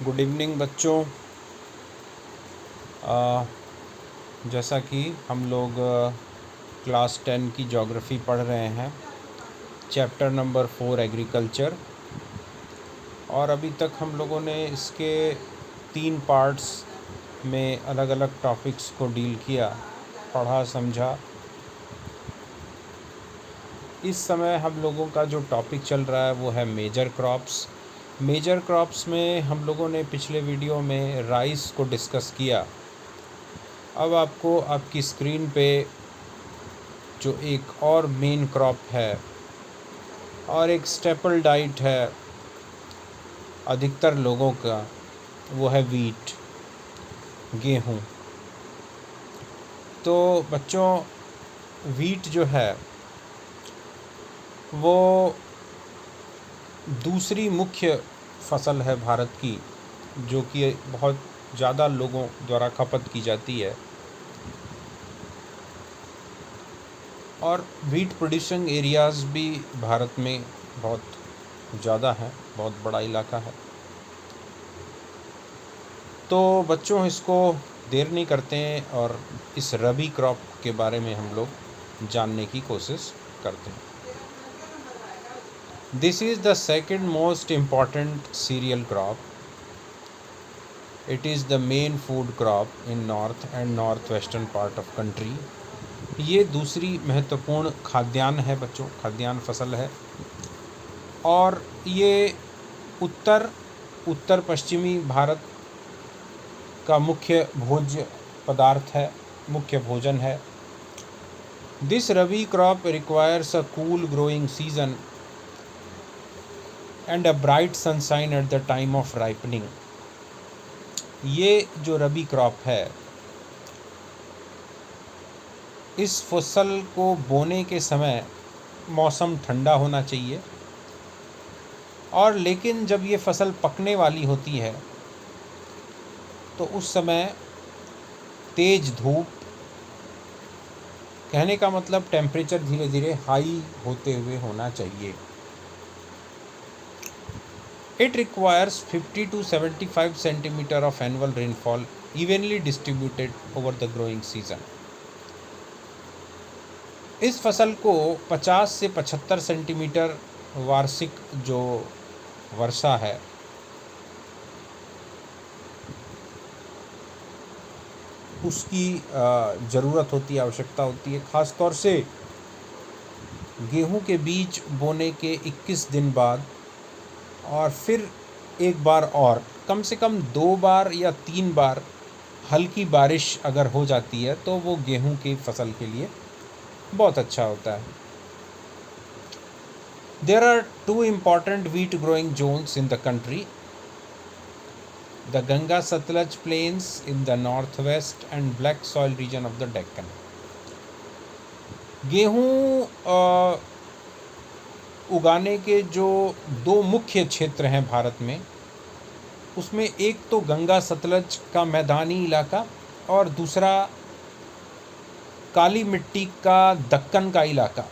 Good evening बच्चों। जैसा कि हम लोग क्लास 10 की ज्योग्राफी पढ़ रहे हैं, चैप्टर नंबर 4 एग्रीकल्चर, और अभी तक हम लोगों ने इसके 3 पार्ट्स में अलग अलग टॉपिक्स को डील किया, पढ़ा, समझा। इस समय हम लोगों का जो टॉपिक चल रहा है वो है मेजर क्रॉप्स। मेजर क्रॉप्स में हम लोगों ने पिछले वीडियो में राइस को डिस्कस किया। अब आपको आपकी स्क्रीन पे जो एक और मेन क्रॉप है और एक स्टेपल डाइट है अधिकतर लोगों का, वो है वीट, गेहूँ। तो बच्चों, वीट जो है वो दूसरी मुख्य फसल है भारत की, जो कि बहुत ज़्यादा लोगों द्वारा खपत की जाती है। और वीट प्रोड्यूसिंग एरियाज़ भी भारत में बहुत ज़्यादा हैं, बहुत बड़ा इलाका है। तो बच्चों, इसको देर नहीं करते हैं और इस रबी क्रॉप के बारे में हम लोग जानने की कोशिश करते हैं। This is the second most important cereal crop. It is the main food crop in north and north western part of country. ये दूसरी महत्वपूर्ण खाद्यान्न है बच्चों, खाद्यान्न फसल है। और ये उत्तर पश्चिमी भारत का मुख्य भोज्य पदार्थ है, मुख्य भोजन है। This rabi crop requires a cool growing season and a bright sunshine at the time of ripening. ये जो रबी क्रॉप है, इस फसल को बोने के समय मौसम ठंडा होना चाहिए, और लेकिन जब ये फसल पकने वाली होती है तो उस समय तेज धूप, कहने का मतलब टेम्परेचर धीरे धीरे हाई होते हुए होना चाहिए। It requires 50 to 75 centimetre of annual rainfall evenly distributed over the growing season. इस फसल को 50 से 75 सेंटीमीटर वार्षिक जो वर्षा है उसकी ज़रूरत होती है, आवश्यकता होती है। ख़ास तौर से गेहूं के बीज बोने के 21 दिन बाद, और फिर एक बार और, कम से कम 2 बार या 3 बार हल्की बारिश अगर हो जाती है तो वो गेहूं की फसल के लिए बहुत अच्छा होता है। There are 2 important wheat growing zones in the country: the Ganga Satluj plains in the northwest and black soil region of the Deccan. गेहूँ उगाने के जो 2 मुख्य क्षेत्र हैं भारत में, उसमें एक तो गंगा सतलज का मैदानी इलाका और दूसरा काली मिट्टी का दक्कन का इलाका।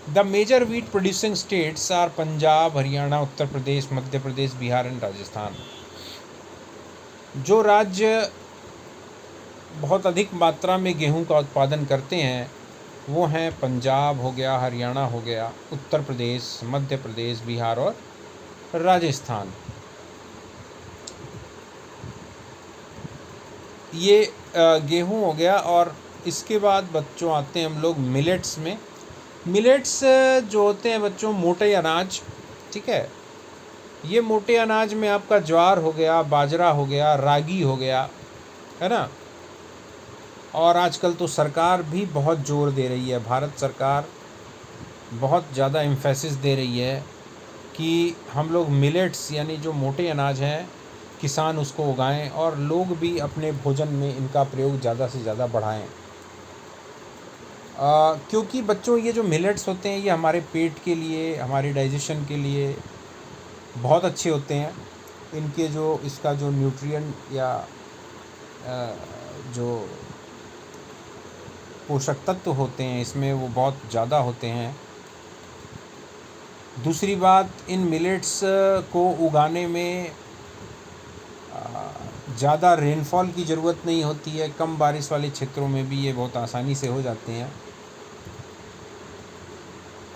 The major wheat producing states are Punjab, Haryana, Uttar Pradesh, Madhya Pradesh, Bihar and Rajasthan. जो राज्य बहुत अधिक मात्रा में गेहूं का उत्पादन करते हैं वो हैं पंजाब हो गया, हरियाणा हो गया, उत्तर प्रदेश, मध्य प्रदेश, बिहार और राजस्थान। ये गेहूं हो गया। और इसके बाद बच्चों आते हैं हम लोग मिलेट्स में। मिलेट्स जो होते हैं बच्चों, मोटे अनाज, ठीक है। ये मोटे अनाज में आपका ज्वार हो गया, बाजरा हो गया, रागी हो गया, है ना। और आजकल तो सरकार भी बहुत जोर दे रही है, भारत सरकार बहुत ज़्यादा एम्फेसिस दे रही है कि हम लोग मिलेट्स यानी जो मोटे अनाज हैं, किसान उसको उगाएं और लोग भी अपने भोजन में इनका प्रयोग ज़्यादा से ज़्यादा बढ़ाएं। क्योंकि बच्चों, ये जो मिलेट्स होते हैं ये हमारे पेट के लिए, हमारे डाइजेशन के लिए बहुत अच्छे होते हैं। इनके जो इसका जो न्यूट्रिएंट या जो पोषक तत्व होते हैं इसमें वो बहुत ज़्यादा होते हैं। दूसरी बात, इन मिलेट्स को उगाने में ज़्यादा रेनफॉल की ज़रूरत नहीं होती है, कम बारिश वाले क्षेत्रों में भी ये बहुत आसानी से हो जाते हैं।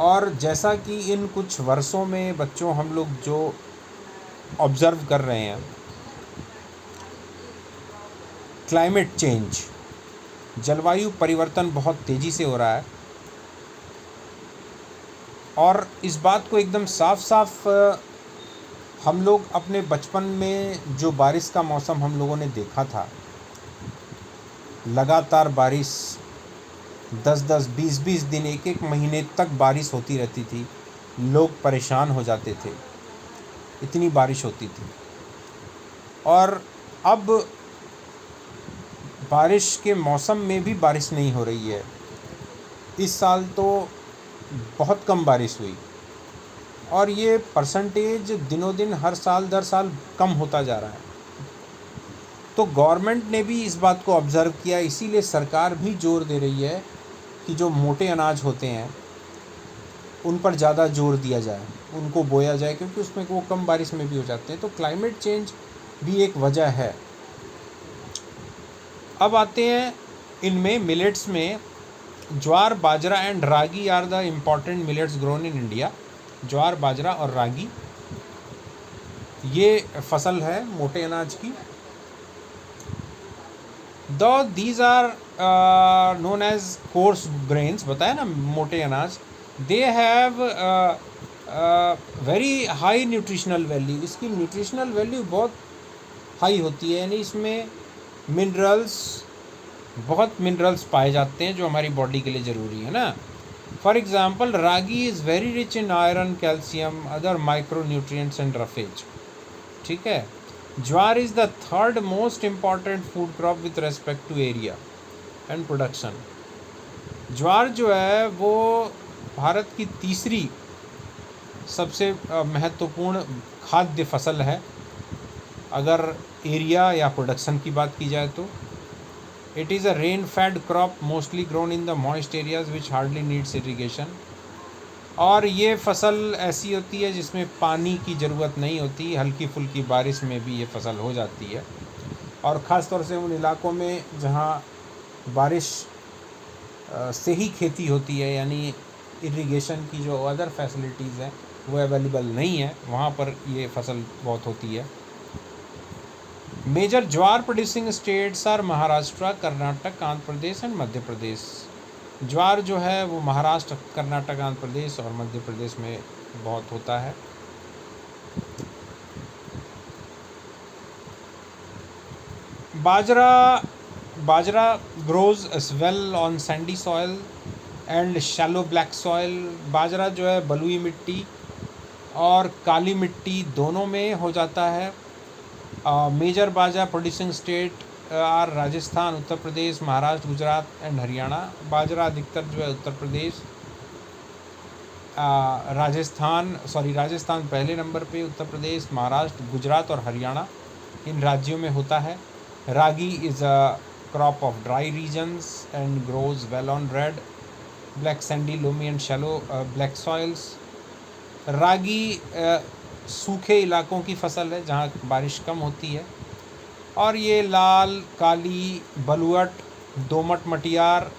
और जैसा कि इन कुछ वर्षों में बच्चों हम लोग जो ऑब्ज़र्व कर रहे हैं, क्लाइमेट चेंज, जलवायु परिवर्तन बहुत तेज़ी से हो रहा है। और इस बात को एकदम साफ साफ हम लोग अपने बचपन में जो बारिश का मौसम हम लोगों ने देखा था, लगातार बारिश 10-10, 20-20 दिन, एक एक महीने तक बारिश होती रहती थी, लोग परेशान हो जाते थे, इतनी बारिश होती थी। और अब बारिश के मौसम में भी बारिश नहीं हो रही है। इस साल तो बहुत कम बारिश हुई और ये परसेंटेज दिनों दिन हर साल दर साल कम होता जा रहा है। तो गवर्नमेंट ने भी इस बात को ऑब्ज़र्व किया, इसीलिए सरकार भी जोर दे रही है कि जो मोटे अनाज होते हैं उन पर ज़्यादा जोर दिया जाए, उनको बोया जाए, क्योंकि उसमें वो कम बारिश में भी हो जाते हैं। तो क्लाइमेट चेंज भी एक वजह है। अब आते हैं इनमें मिलेट्स में, jowar, bajra and ragi are the important millets grown in India. Jowar, bajra और रागी ये फसल है मोटे अनाज की। These are known as coarse grains, बताया ना, मोटे अनाज। They have very high nutritional value, इसकी न्यूट्रिशनल वैल्यू बहुत हाई होती है, यानी इसमें मिनरल्स, बहुत मिनरल्स पाए जाते हैं जो हमारी बॉडी के लिए ज़रूरी है ना। For example, ragi is very rich in iron, calcium, other micro nutrients and roughage. ठीक है। Jowar is the third most important food crop with respect to area and production. ज्वार जो है वो भारत की तीसरी सबसे महत्वपूर्ण खाद्य फसल है अगर एरिया या प्रोडक्शन की बात की जाए तो। It is a rain fade crop mostly grown in the moist areas which hardly needs irrigation. और ये फसल ऐसी होती है जिसमें पानी की ज़रूरत नहीं होती, हल्की फुल्की बारिश में भी ये फसल हो जाती है। और ख़ास तौर से उन इलाकों में जहाँ बारिश से ही खेती होती है, यानी इरिगेशन की जो अदर फैसिलिटीज़ हैं वो अवेलेबल नहीं है, वहाँ पर ये फसल बहुत होती है। Major jowar producing states are Maharashtra, Karnataka, Andhra Pradesh and Madhya Pradesh. ज्वार जो है वो महाराष्ट्र, कर्नाटक, आंध्र प्रदेश और मध्य प्रदेश में बहुत होता है। Bajra grows as well on sandy soil and shallow black soil. बाजरा जो है बलुई मिट्टी और काली मिट्टी दोनों में हो जाता है। Major bajra producing state are Rajasthan, Uttar Pradesh, Maharashtra, Gujarat and Haryana. बाजरा अधिकतर जो है उत्तर प्रदेश, राजस्थान पहले नंबर पे, उत्तर प्रदेश, महाराष्ट्र, गुजरात और हरियाणा इन राज्यों में होता है। Ragi is a crop of dry regions and grows well on red, black sandy, loamy and shallow black soils. रागी सूखे इलाकों की फसल है जहाँ बारिश कम होती है, और ये लाल, काली, बलुअट, दोमट मटियार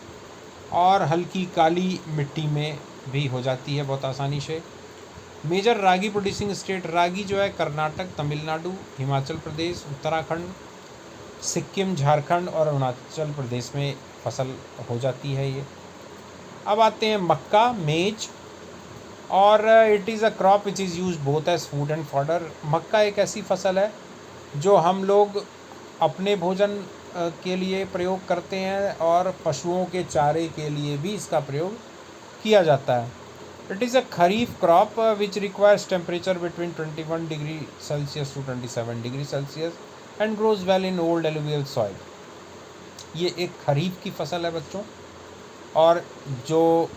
और हल्की काली मिट्टी में भी हो जाती है बहुत आसानी से। मेजर रागी प्रोड्यूसिंग स्टेट, रागी जो है कर्नाटक, तमिलनाडु, हिमाचल प्रदेश, उत्तराखंड, सिक्किम, झारखंड और अरुणाचल प्रदेश में फसल हो जाती है ये। अब आते हैं मक्का, मेज, और it is a crop which is use both as food and fodder. मक्का एक ऐसी फसल है जो हम लोग अपने भोजन के लिए प्रयोग करते हैं और पशुओं के चारे के लिए भी इसका प्रयोग किया जाता है। It is a kharif crop which requires temperature between 21 degree Celsius to 27 degree Celsius and grows well in old alluvial soil. ये एक खरीफ की फसल है बच्चों, और जो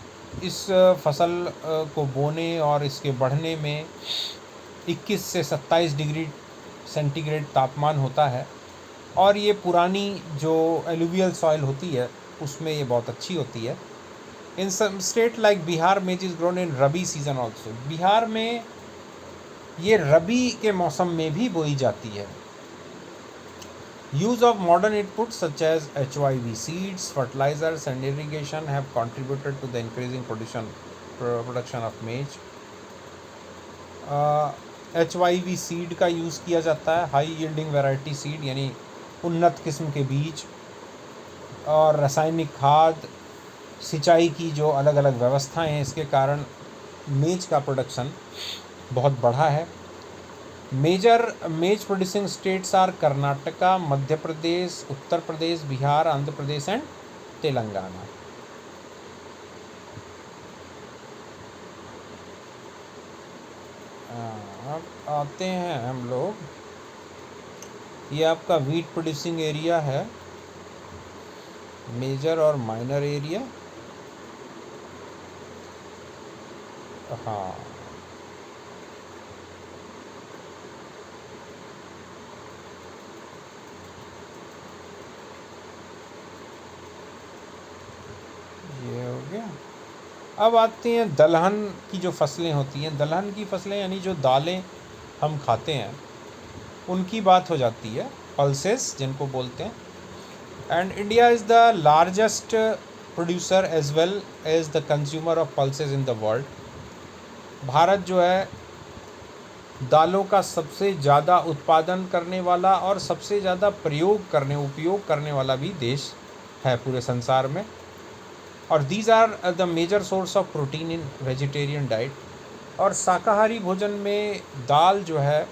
इस फसल को बोने और इसके बढ़ने में 21 से 27 डिग्री सेंटीग्रेड तापमान होता है, और ये पुरानी जो एलुवियल सॉइल होती है उसमें ये बहुत अच्छी होती है। इन सम स्टेट लाइक बिहार मेज is grown in rabi season also. Bihar में ये रबी के मौसम में भी बोई जाती है। Use of modern inputs such as HYV seeds, fertilisers and irrigation have contributed to the increasing production of maize. HYV seed का यूज़ किया जाता है, हाई यील्डिंग वैरायटी सीड, यानी उन्नत किस्म के बीज, और रासायनिक खाद, सिंचाई की जो अलग अलग व्यवस्थाएं हैं, इसके कारण मेज का प्रोडक्शन बहुत बढ़ा है। Major maize producing states are Karnataka, Madhya Pradesh, Uttar Pradesh, Bihar, Andhra Pradesh and Telangana. अब आते हैं हम लोग, ये आपका वीट प्रोड्यूसिंग एरिया है, मेजर और माइनर एरिया। हाँ, ये हो गया। अब आती हैं दलहन की जो फसलें होती हैं। दलहन की फसलें यानी जो दालें हम खाते हैं उनकी बात हो जाती है, पल्सेस जिनको बोलते हैं। And India is the largest producer as well as the consumer of pulses in the world. Bharat जो है दालों का सबसे ज़्यादा उत्पादन करने वाला और सबसे ज़्यादा उपयोग करने वाला भी देश है पूरे संसार में। और these are the major source of protein in vegetarian diet. और शाकाहारी भोजन में दाल जो है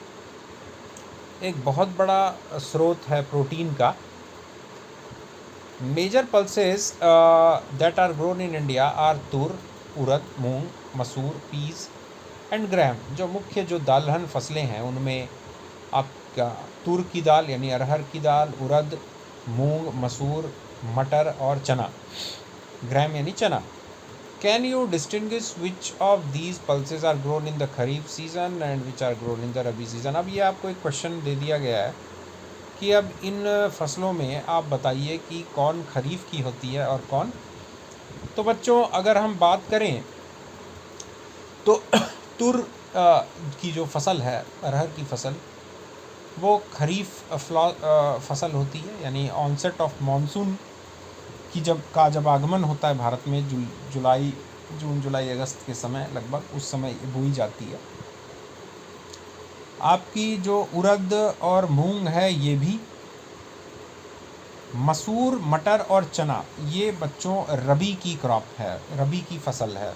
एक बहुत बड़ा स्रोत है प्रोटीन का। Major pulses that are grown in India are tur, urad, मूंग, मसूर, पीस एंड ग्राम। जो मुख्य जो दालहन फसलें हैं उनमें आपका तुर की दाल यानी अरहर की दाल, उड़द, मूंग, मसूर, मटर और चना, ग्राम यानी चना। Can you distinguish which of these pulses are grown in the kharif season and which are grown in the rabi season. अब ये आपको एक क्वेश्चन दे दिया गया है कि अब इन फसलों में आप बताइए कि कौन खरीफ की होती है और कौन। तो बच्चों अगर हम बात करें तो तुर की जो फसल है, अरहर की फसल, वो खरीफ फसल होती है, यानी ऑनसेट ऑफ मॉनसून की जब आगमन होता है भारत में जून जुलाई अगस्त के समय, लगभग उस समय बोई जाती है। आपकी जो उड़द और मूंग है ये भी, मसूर, मटर और चना ये बच्चों रबी की क्रॉप है, रबी की फसल है।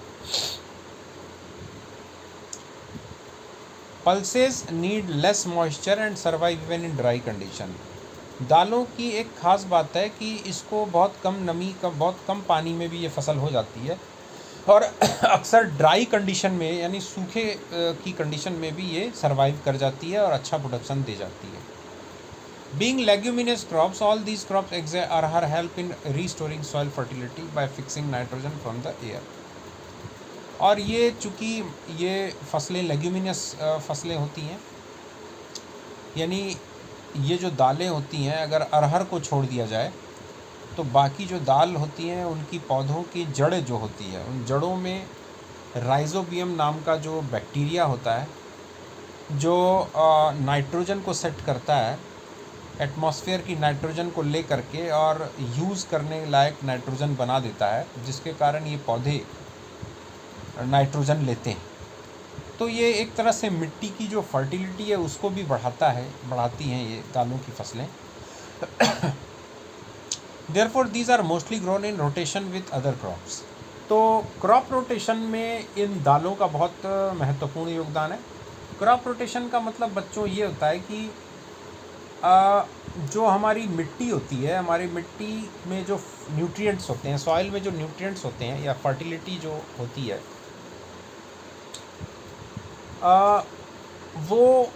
Pulses need less moisture and survive even in dry condition. दालों की एक ख़ास बात है कि इसको बहुत कम नमी का, बहुत कम पानी में भी ये फसल हो जाती है और अक्सर ड्राई कंडीशन में यानी सूखे की कंडीशन में भी ये सर्वाइव कर जाती है और अच्छा प्रोडक्शन दे जाती है। Being leguminous crops, all these crops arhar help in restoring soil fertility bye fixing nitrogen from the air. और ये चूँकि ये फसलें लेग्यूमिनस फसलें होती हैं, यानी ये जो दालें होती हैं, अगर अरहर को छोड़ दिया जाए तो बाकी जो दाल होती हैं उनकी पौधों की जड़ें जो होती है, उन जड़ों में राइजोबियम नाम का जो बैक्टीरिया होता है जो नाइट्रोजन को सेट करता है, एटमॉस्फेयर की नाइट्रोजन को ले करके और यूज़ करने लायक नाइट्रोजन बना देता है, जिसके कारण ये पौधे नाइट्रोजन लेते हैं। तो ये एक तरह से मिट्टी की जो फर्टिलिटी है उसको भी बढ़ाती हैं ये दालों की फसलें। Therefore these are mostly grown in rotation with other crops. तो क्रॉप रोटेशन में इन दालों का बहुत महत्वपूर्ण योगदान है। क्रॉप रोटेशन का मतलब बच्चों ये होता है कि जो हमारी मिट्टी होती है, हमारी मिट्टी में जो न्यूट्रिएंट्स होते हैं, सॉइल में जो न्यूट्रिएंट्स होते हैं या फर्टिलिटी जो होती है, वो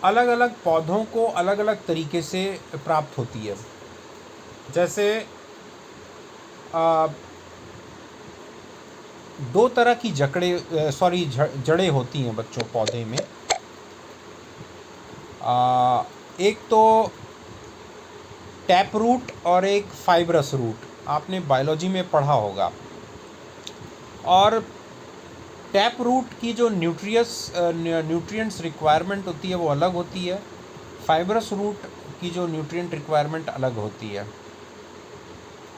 अलग अलग पौधों को अलग अलग तरीके से प्राप्त होती है। जैसे दो तरह की जड़ें होती हैं बच्चों पौधे में। एक तो टैप रूट और एक फाइब्रस रूट, आपने बायोलॉजी में पढ़ा होगा। और टैप रूट की जो न्यूट्रिएंट्स रिक्वायरमेंट होती है वो अलग होती है, फाइब्रस रूट की जो न्यूट्रिएंट रिक्वायरमेंट अलग होती है।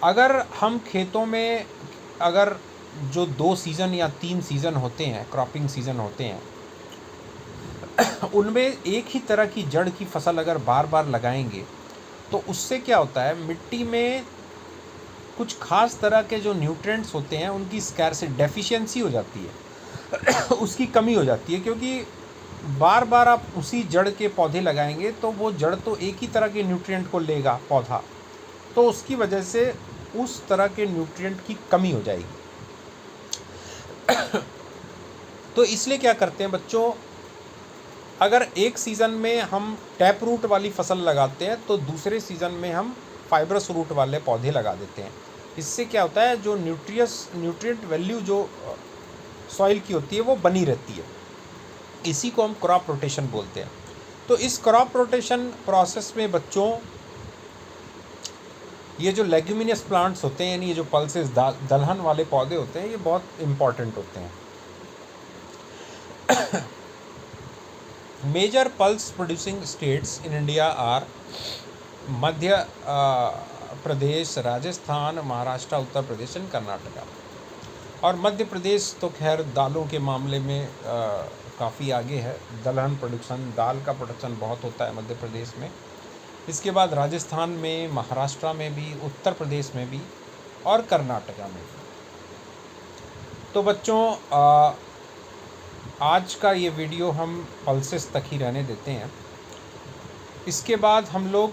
अगर हम खेतों में अगर जो 2 सीज़न या 3 सीज़न होते हैं, क्रॉपिंग सीज़न होते हैं, उनमें एक ही तरह की जड़ की फसल अगर बार बार लगाएंगे तो उससे क्या होता है, मिट्टी में कुछ खास तरह के जो न्यूट्रिएंट्स होते हैं उनकी स्कैरसिटी, डेफिशिएंसी हो जाती है उसकी कमी हो जाती है, क्योंकि बार बार आप उसी जड़ के पौधे लगाएंगे तो वो जड़ तो एक ही तरह के न्यूट्रिएंट को लेगा पौधा, तो उसकी वजह से उस तरह के न्यूट्रिएंट की कमी हो जाएगी। तो इसलिए क्या करते हैं बच्चों, अगर एक सीज़न में हम टैप रूट वाली फसल लगाते हैं तो दूसरे सीज़न में हम फाइब्रस रूट वाले पौधे लगा देते हैं। इससे क्या होता है, जो न्यूट्रिएंट वैल्यू जो सॉइल की होती है वो बनी रहती है। इसी को हम क्रॉप रोटेशन बोलते हैं। तो इस क्रॉप रोटेशन प्रोसेस में बच्चों, ये जो लेग्यूमिनियस प्लांट्स होते हैं, यानी ये जो पल्सेस दलहन वाले पौधे होते हैं, ये बहुत इम्पॉर्टेंट होते हैं। Major pulse producing states in India are Madhya Pradesh, Rajasthan, Maharashtra, Uttar Pradesh and Karnataka. और मध्य प्रदेश तो खैर दालों के मामले में काफ़ी आगे है। दलहन प्रोडक्शन, दाल का प्रोडक्शन बहुत होता है मध्य प्रदेश में। इसके बाद राजस्थान में, महाराष्ट्र में भी, उत्तर प्रदेश में भी और कर्नाटका में भी। तो बच्चों आज का ये वीडियो हम पल्सेस तक ही रहने देते हैं। इसके बाद हम लोग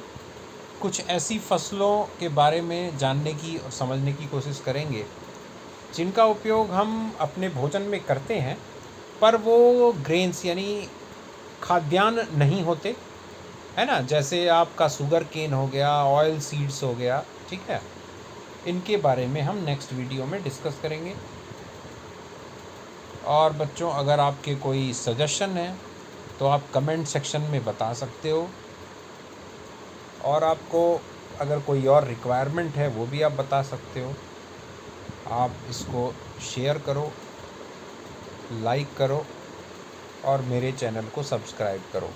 कुछ ऐसी फसलों के बारे में जानने की और समझने की कोशिश करेंगे जिनका उपयोग हम अपने भोजन में करते हैं, पर वो ग्रेन्स यानी खाद्यान्न नहीं होते, है ना। जैसे आपका शुगर केन हो गया, ऑयल सीड्स हो गया, ठीक है। इनके बारे में हम नेक्स्ट वीडियो में डिस्कस करेंगे। और बच्चों, अगर आपके कोई सजेशन है तो आप कमेंट सेक्शन में बता सकते हो, और आपको अगर कोई और रिक्वायरमेंट है वो भी आप बता सकते हो। आप इसको शेयर करो, लाइक करो और मेरे चैनल को सब्सक्राइब करो।